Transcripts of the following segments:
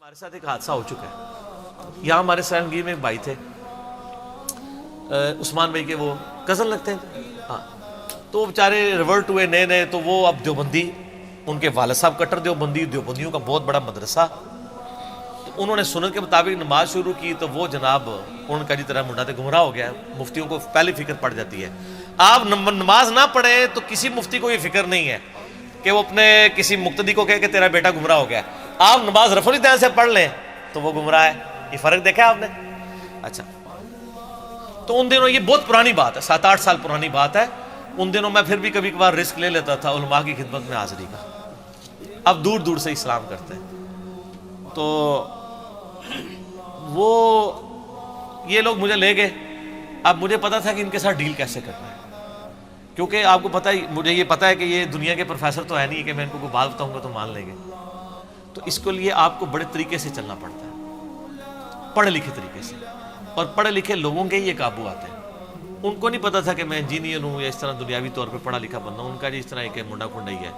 ہمارے ساتھ ایک حادثہ ہو چکا ہے. یہاں ہمارے سرنگی میں ایک بھائی تھے, عثمان بھائی کے وہ کزن لگتے ہیں. ہاں, تو وہ بیچارے ریورٹ ہوئے نئے نئے, تو وہ اب دیوبندی, ان کے والد صاحب کٹر دیوبندی, دیوبندیوں کا بہت بڑا مدرسہ. تو انہوں نے سنت کے مطابق نماز شروع کی, تو وہ جناب ان کا طرح منڈا تے گمراہ ہو گیا. مفتیوں کو پہلی فکر پڑ جاتی ہے, آپ نماز نہ پڑھے تو کسی مفتی کو یہ فکر نہیں ہے کہ وہ اپنے کسی مقتدی کو کہے کہ تیرا بیٹا گمراہ ہو گیا. آپ نماز رفع الیدین سے پڑھ لیں تو وہ گمراہ ہے. یہ فرق دیکھا آپ نے؟ اچھا, تو ان دنوں, یہ بہت پرانی بات ہے, 7-8 سال پرانی بات ہے. ان دنوں میں پھر بھی کبھی کبھار رسک لے لیتا تھا علماء کی خدمت میں حاضری کا. اب دور دور سے اسلام کرتے ہیں, تو وہ یہ لوگ مجھے لے گئے. اب مجھے پتا تھا کہ ان کے ساتھ ڈیل کیسے کرنا ہے, کیونکہ آپ کو پتہ ہی, مجھے یہ پتا ہے کہ یہ دنیا کے پروفیسر تو ہے نہیں کہ میں ان کو کوئی بات بتاؤں گا تو مان لیں گے. تو اس کے لیے آپ کو بڑے طریقے سے چلنا پڑتا ہے, پڑھے لکھے طریقے سے, اور پڑھے لکھے لوگوں کے یہ قابو آتے ہیں. ان کو نہیں پتا تھا کہ میں انجینئر ہوں یا اس طرح دنیاوی طور پہ پڑھا لکھا بندہ ہوں. ان کا جی اس طرح ایک منڈا کنڈا ہی ہے.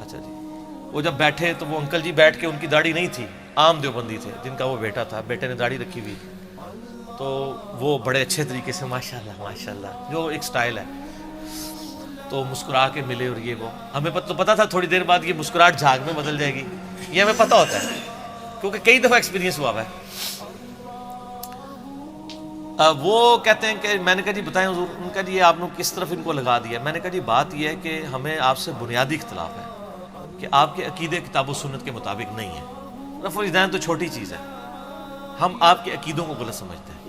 اچھا جی, وہ جب بیٹھے تو وہ انکل جی بیٹھ کے, ان کی داڑھی نہیں تھی, عام دیوبندی تھے جن کا وہ بیٹا تھا, بیٹے نے داڑھی رکھی ہوئی, تو وہ بڑے اچھے طریقے سے ماشاءاللہ جو ایک سٹائل ہے, تو مسکرا کے ملے. اور یہ وہ ہمیں تو پتا تھا تھوڑی دیر بعد یہ مسکراہٹ جھاگ میں بدل جائے گی, یہ ہمیں پتا ہوتا ہے کیونکہ کئی دفعہ ایکسپیرینس ہوا ہے. وہ کہتے ہیں کہ میں نے کہا جی بتائیں حضور. ان کا جی یہ آپ نے کس طرف ان کو لگا دیا؟ میں نے کہا جی بات یہ ہے کہ ہمیں آپ سے بنیادی اختلاف ہے کہ آپ کے عقیدے کتاب و سنت کے مطابق نہیں ہے. رفع الیدین تو چھوٹی چیز ہے, ہم آپ کے عقیدوں کو غلط سمجھتے ہیں,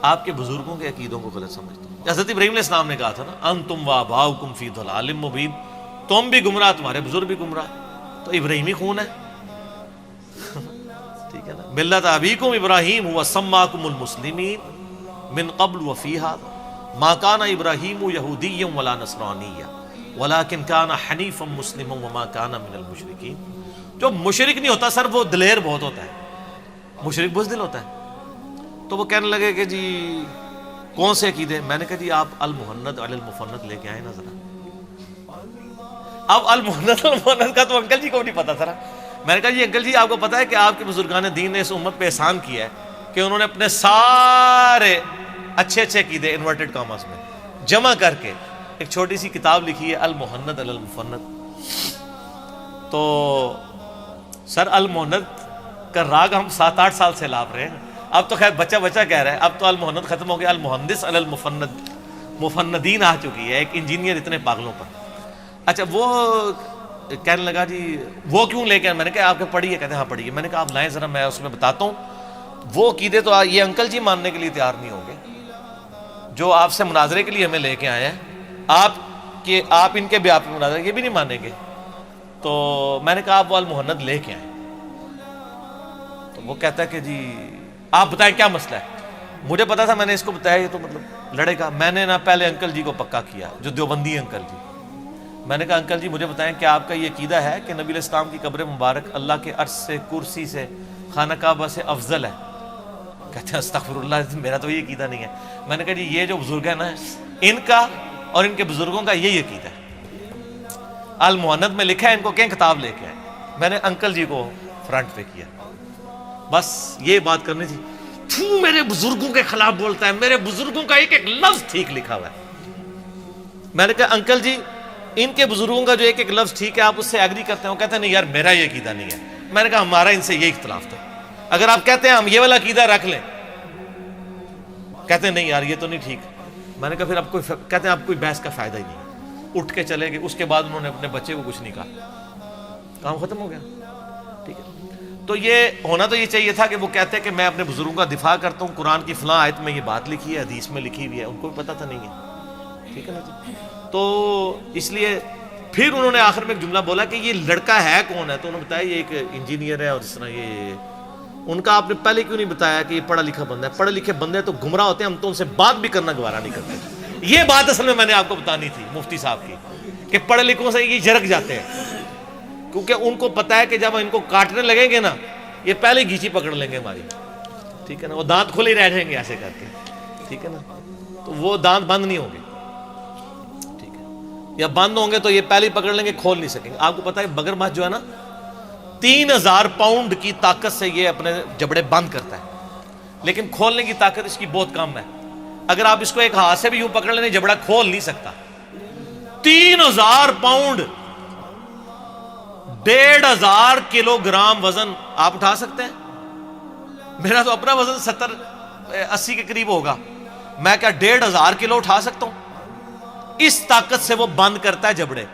آپ کے بزرگوں کے عقیدوں کو غلط سمجھتے ہیں. حضرت ابراہیم علیہ السلام نے کہا تھا نا, انتم وآباؤکم فی ضلال مبین, تم بھی گمراہ, تمہارے بزرگ بھی گمراہ. تو ابراہیمی خون ہے, ٹھیک ہے نا. ملت ابیکم ابراہیم هو سماکم المسلمین من قبل وفی ھذا ما کان ابراہیم یہودیا ولا نصرانیا ولکن کان حنیفا مسلما وما کان من المشرکین. جو مشرک نہیں ہوتا سر, وہ دلیر بہت ہوتا ہے, مشرک بزدل ہوتا ہے. تو وہ کہنے لگے کہ جی کون سے عقیدے؟ میں نے کہا جی آپ المحند علی المفند لے کے آئے نا ذرا. اب المحند کا تو انکل جی کو نہیں پتا تھا. میں نے کہا جی انکل جی آپ کو پتا ہے کہ آپ کے بزرگان دین نے اس امت پہ احسان کیا ہے کہ انہوں نے اپنے سارے اچھے اچھے عقیدے انورٹڈ کاماز میں جمع کر کے ایک چھوٹی سی کتاب لکھی ہے, المحند علی المفند. تو سر المحند کا راگ ہم 7-8 سال سے لاپ رہے ہیں. اب تو خیر بچہ کہہ رہا ہے, اب تو المحند ختم ہو گیا, المحدث علی المفند, مفندین آ چکی ہے, ایک انجینئر اتنے پاگلوں پر. اچھا, وہ کہنے لگا جی وہ کیوں لے کے؟ میں نے کہا آپ کے پڑھیے. کہتے ہیں ہاں پڑھیے. میں نے کہا آپ لائیں ذرا, میں اس میں بتاتا ہوں. وہ عقیدے تو یہ انکل جی ماننے کے لیے تیار نہیں ہوں گے جو آپ سے مناظرے کے لیے ہمیں لے کے آئے ہیں. آپ ان کے بیان پہ مناظرے یہ بھی نہیں مانیں گے. تو میں نے کہا آپ وہ المحند لے کے آئیں. تو وہ کہتا ہے کہ جی آپ بتائیں کیا مسئلہ ہے. مجھے پتا تھا, میں نے اس کو بتایا یہ تو مطلب لڑے گا. میں نے نا پہلے انکل جی کو پکا کیا, جو دیوبندی انکل جی. میں نے کہا انکل جی مجھے بتائیں کہ آپ کا یہ عقیدہ ہے کہ نبی علیہ السلام کی قبر مبارک اللہ کے عرش سے, کرسی سے, خانہ کعبہ سے افضل ہے؟ کہتے ہیں استغفر اللہ, میرا تو یہ عقیدہ نہیں ہے. میں نے کہا جی یہ جو بزرگ ہیں نا, ان کا اور ان کے بزرگوں کا یہی عقیدہ ہے. المحند میں لکھا ہے, ان کو کہیں کتاب لے کے آئے. میں نے انکل جی کو فرنٹ پہ کیا, بس یہ بات کرنی تھی. میرے بزرگوں کے خلاف بولتا ہے, میرے بزرگوں کا ایک ایک لفظ ٹھیک لکھا ہوا ہے. میں نے کہا انکل جی ان کے بزرگوں کا جو ایک ایک لفظ ٹھیک ہے, آپ اس سے ایگری کرتے ہیں؟ وہ کہتے ہیں نہیں یار میرا یہ عقیدہ نہیں ہے. میں نے کہا ہمارا ان سے یہ اختلاف تھا, اگر آپ کہتے ہیں ہم یہ والا عقیدہ رکھ لیں. کہتے ہیں نہیں یار یہ تو نہیں ٹھیک. میں نے کہا پھر اب کوئی, کہتے ہیں اب کوئی بحث کا فائدہ ہی نہیں. اٹھ کے چلے گئے. اس کے بعد انہوں نے اپنے بچے کو کچھ نہیں کہا, کام ختم ہو گیا. ٹھیک ہے, تو یہ ہونا تو یہ چاہیے تھا کہ وہ کہتے ہیں کہ میں اپنے بزرگوں کا دفاع کرتا ہوں, قرآن کی فلاں آیت میں یہ بات لکھی ہے, حدیث میں لکھی ہوئی ہے. ان کو بھی پتہ تھا نہیں ہے. ٹھیک ہے نا جی. تو اس لیے پھر انہوں نے آخر میں ایک جملہ بولا کہ یہ لڑکا ہے کون ہے؟ تو انہوں نے بتایا یہ ایک انجینئر ہے, اور اس طرح یہ. ان کا آپ نے پہلے کیوں نہیں بتایا کہ یہ پڑھا لکھا بندہ ہے؟ پڑھے لکھے بندے تو گمراہ ہوتے ہیں, ہم تو ان سے بات بھی کرنا گوارا نہیں کرتے. یہ بات اصل میں نے آپ کو بتانی تھی مفتی صاحب کی, کہ پڑھے لکھوں سے یہ جھرک جاتے ہیں, کیونکہ ان کو پتہ ہے کہ جب ان کو کاٹنے لگیں گے نا, یہ پہلے گھیچی پکڑ لیں گے ہماری. ٹھیک ہے نا, وہ دانت کھلے رہ جائیں گے ایسے کر کے. ٹھیک ہے نا, تو وہ دانت بند نہیں ہوں گے, ٹھیک ہے, یا بند ہوں گے تو یہ پہلے پکڑ لیں گے, کھول نہیں سکیں گے. آپ کو پتہ ہے بگر ماہ جو ہے نا, 3,000 پاؤنڈ کی طاقت سے یہ اپنے جبڑے بند کرتا ہے، لیکن کھولنے کی طاقت اس کی بہت کم ہے. اگر آپ اس کو ایک ہاتھ سے بھی یوں پکڑ لیں جبڑا کھول نہیں سکتا. 3,000 پاؤنڈ، 1,500 کلو گرام وزن آپ اٹھا سکتے ہیں؟ میرا تو اپنا وزن 70-80 کے قریب ہوگا، میں کیا 1,500 کلو اٹھا سکتا ہوں؟ اس طاقت سے وہ بند کرتا ہے جبڑے.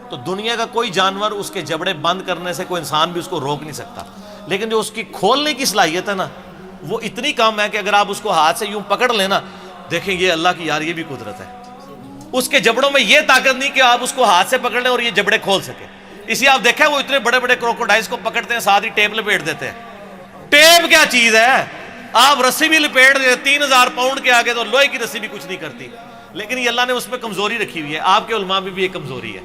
تو دنیا کا کوئی جانور اس کے جبڑے بند کرنے سے، کوئی انسان بھی اس کو روک نہیں سکتا، لیکن جو اس کی کھولنے کی صلاحیت ہے نا وہ اتنی کم ہے کہ اگر آپ اس کو ہاتھ سے یوں پکڑ لینا، دیکھیں یہ اللہ کی یار یہ بھی قدرت ہے. اس کے جبڑوں میں یہ طاقت نہیں کہ آپ اس کو ہاتھ سے پکڑ لیں اور یہ جبڑے کھول سکے. اسی آپ دیکھیں وہ اتنے بڑے بڑے کروکوڈائلز کو پکڑتے ہیں، ساتھ ہی ٹیپ لپیٹ دیتے ہیں. ٹیپ کیا چیز ہے؟ آپ رسی بھی لپیٹ دیں 3,000 پاؤنڈ کے آگے تو لوہے کی رسی بھی کچھ نہیں کرتی. لیکن یہ اللہ نے اس میں کمزوری رکھی ہوئی ہے. آپ کے علماء میں بھی یہ کمزوری ہے.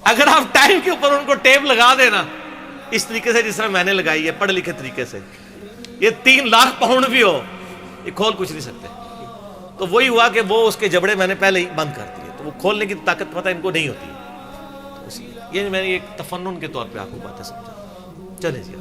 اگر آپ ٹائم کے اوپر ان کو ٹیپ لگا دینا اس طریقے سے جس طرح میں نے لگائی ہے پڑھ لکھے طریقے سے، یہ 3 لاکھ پاؤنڈ بھی ہو یہ کھول کچھ نہیں سکتے. تو وہی ہوا کہ وہ اس کے جبڑے میں نے پہلے ہی بند کر دیے، تو وہ کھولنے کی طاقت پتہ ان کو نہیں ہوتی. یہ میں نے ایک تفنن کے طور پہ آپ کو باتیں سمجھا. چلیں جی.